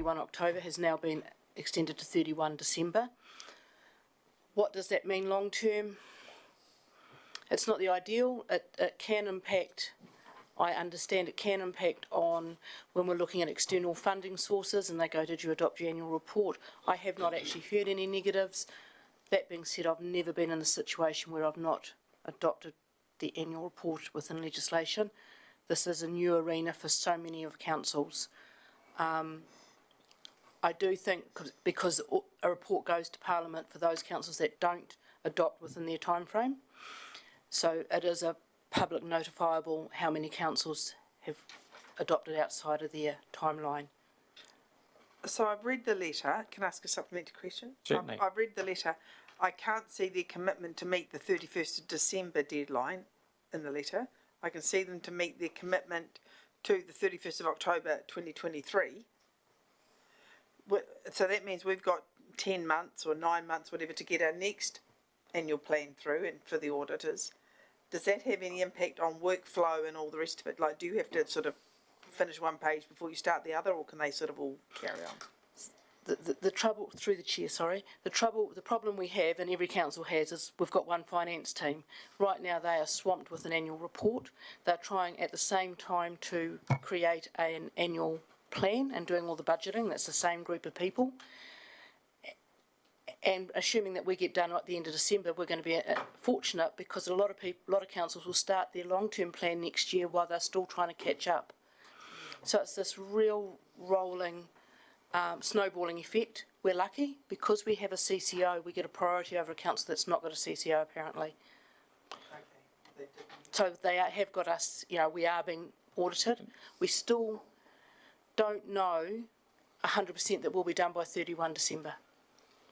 31 October has now been extended to 31 December. What does that mean long term? It's not the ideal. It can impact, I understand it can impact on when we're looking at external funding sources and they go, did you adopt your annual report? I have not actually heard any negatives. That being said, I've never been in a situation where I've not adopted the annual report within legislation. This is a new arena for so many of councils. I do think because a report goes to Parliament for those councils that don't adopt within their time frame. So it is a public notifiable how many councils have adopted outside of their timeline. So I've read the letter. Can I ask a supplementary question? Certainly. I've read the letter. I can't see their commitment to meet the 31st of December deadline in the letter. I can see them to meet their commitment to the 31st of October 2023. So that means we've got 10 months or 9 months, whatever, to get our next annual plan through and for the auditors. Does that have any impact on workflow and all the rest of it? Like, do you have to sort of finish one page before you start the other, or can they sort of all carry on? The trouble, through the chair, sorry, the problem we have, and every council has, is we've got one finance team. Right now they are swamped with an annual report. They're trying at the same time to create an annual plan and doing all the budgeting. That's the same group of people. And assuming that we get done at the end of December, we're going to be fortunate because a lot of councils will start their long-term plan next year while they're still trying to catch up. So it's this real rolling snowballing effect. We're lucky because we have a CCO, we get a priority over a council that's not got a CCO apparently. Okay. So they have got us, we are being audited. We still don't know 100% that we'll be done by 31 December,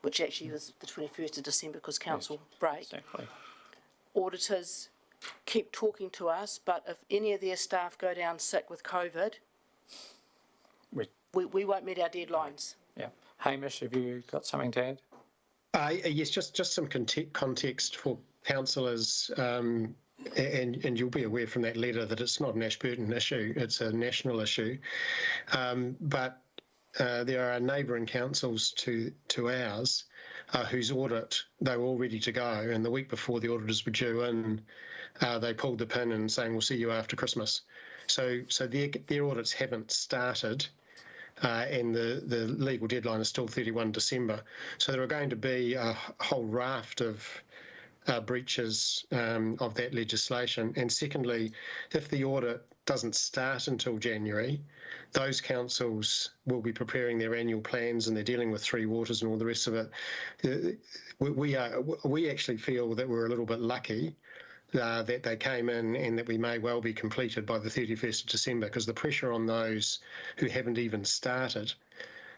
which actually was the 21st of December because council break. Exactly. Auditors keep talking to us, but if any of their staff go down sick with COVID, we won't meet our deadlines. Yeah. Hamish, have you got something to add? Yes, just some context for councillors, and you'll be aware from that letter that it's not an Ashburton issue, it's a national issue. But there are neighbouring councils to ours whose audit, they were all ready to go, and the week before the auditors were due in, they pulled the pin and saying, we'll see you after Christmas. So their audits haven't started, and the legal deadline is still 31 December. So there are going to be a whole raft of breaches of that legislation. And secondly, if the audit doesn't start until January, those councils will be preparing their annual plans and they're dealing with Three Waters and all the rest of it. We actually feel that we're a little bit lucky that they came in and that we may well be completed by the 31st of December, because the pressure on those who haven't even started.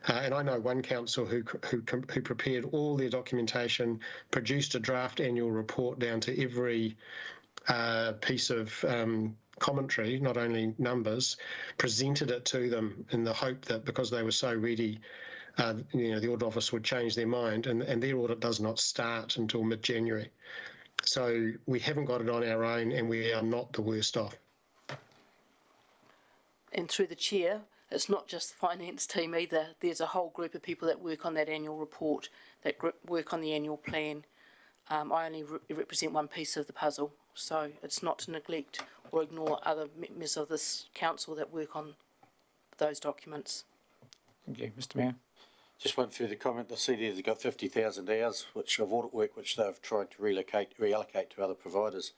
And I know one council who prepared all their documentation, produced a draft annual report down to every piece of commentary, not only numbers, presented it to them in the hope that because they were so ready, the audit office would change their mind, and their audit does not start until mid-January. So we haven't got it on our own, and we are not the worst off. And through the chair, it's not just the finance team either. There's a whole group of people that work on that annual report, that work on the annual plan. I only represent one piece of the puzzle, so it's not to neglect or ignore other members of this council that work on those documents. Thank you. Mr Mayor. Just one further comment. I see they've got 50,000 hours of audit work which they've tried to reallocate to other providers.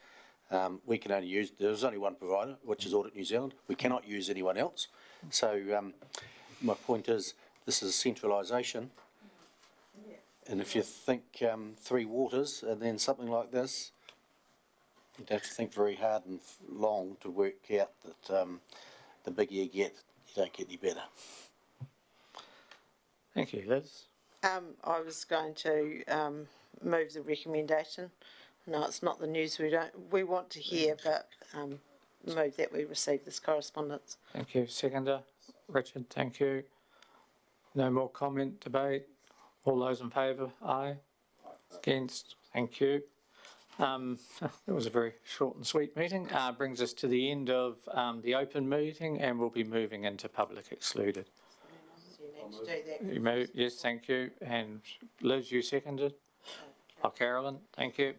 We can only use, there's only one provider, which is Audit New Zealand. We cannot use anyone else. So my point is, this is centralisation. And if you think Three Waters and then something like this, you'd have to think very hard and long to work out that the bigger you get, you don't get any better. Thank you, Liz. I was going to move the recommendation. No, it's not the news we want to hear, but move that we receive this correspondence. Thank you. Seconder, Richard, thank you. No more comment, debate. All those in favour? Aye. Against? Thank you. It was a very short and sweet meeting. Brings us to the end of the open meeting, and we'll be moving into public excluded. to do that. You move, yes, thank you. And Liz, you seconded? Oh, Carolyn, thank you.